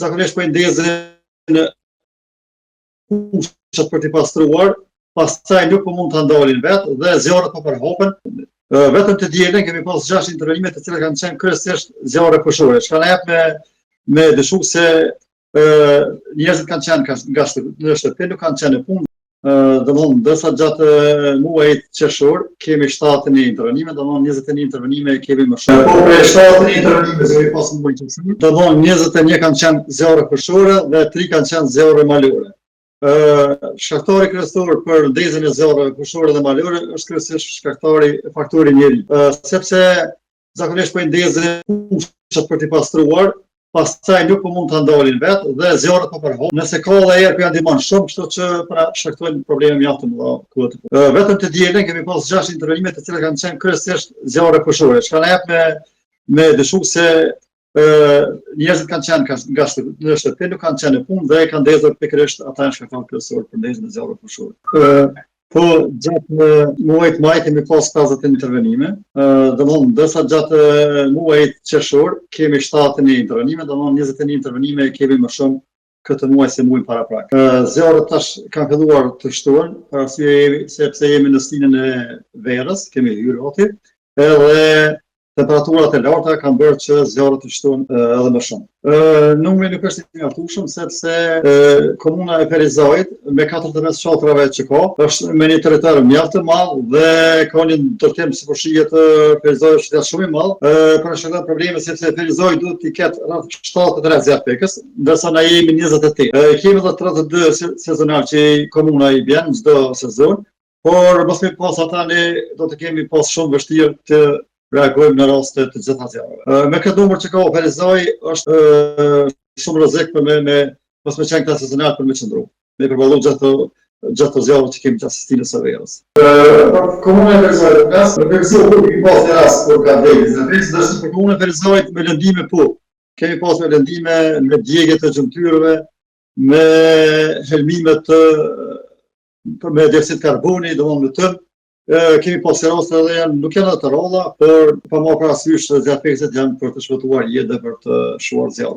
zakonisht po i ndezin fushat për t'i pastruar, pastaj nuk po mund ta ndalin vetë dhe zjarret po përhapen. Vetëm të dielën kemi pas 6 intervenime të cilat kanë qenë kryesisht zjarre fushore. Çka na jep me dyshu se njerëzit kanë qenë në shtëpi, nuk kanë qenë në punë. Domthonë, ndërsa gjatë muajit qershor kemi 71 intervenime, domthonë 21 intervenime kemi më shumë. Po për 71 intervenime që kemi pas në muajin qershor, domthonë 21 kanë qenë zjarre fushore dhe 3 kanë qenë zjarre malore. Shkaktari kryesor për ndezjen e zjarreve fushore dhe malore është kryesisht faktori njeri. Sepse zakonisht po i ndezin fushat për t'i pastruar, pastaj nuk po mund ta ndalin vetë dhe zjarret po përhapen. Nëse ka dhe erë janë ndihmon shumë, kështu që shkaktojnë probleme mjaft të mëdha. Vetëm të dielën kemi pas 6 intervenime të cilat kanë qenë kryesisht zjarre fushore. Çka na jep me dyshu se njerëzit kanë qenë në shtëpi, nuk kanë qenë në punë dhe kanë ndezur pikërisht ata janë shkaktar kryesor për ndezjen e zjarreve fushore. Po gjatë muajit maj kemi pas 50 intervenime, domthonë ndërsa gjatë muajit qershor kemi 71 intervenime, domthonë 21 intervenime kemi më shumë këtë muaj se muajin paraprak. Zjarret tash kanë filluar të shtohen, për arsye sepse jemi në stinën e verës, kemi hyrë gati, edhe temperaturat e larta kanë bërë që zjarret të shtohen edhe më shumë. Numri nuk është i mjaftueshëm sepse komuna e Ferizajit me 14 fshatrave që ka, është me një territor mjaft të madh dhe ka një ndërtim si shihet Ferizajit qytet shumë i madh. Për shkak probleme sepse Ferizaji duhet të ketë rreth 73 zjarpekës, ndërsa na jemi 28. Kemi edhe 32 sezonal që komuna i bën çdo sezon, por mos me pas ata ne do të kemi pas shumë vështirë të reagojmë në raste të gjitha zjarreve. Me këtë numër që ka Ferizaj është shumë rrezik për mos me qenë këtë sezonal për me qëndru. Me përballu gjatë të zjarreve që kemi gjatë stinës së verës. Komuna e Ferizajit kemi pas një rast kur ka vdekur ndërsa për komunën e Ferizajit me lëndime po. Kemi pas me lëndime me djegje të gjymtyrëve, me helmime me dioksid karboni, domthonë me tëm. Kemi pas raste edhe nuk janë të rralla, por pa marrë parasysh se zjarpekësit janë për të shpëtuar jetë dhe për të shuar zjarr.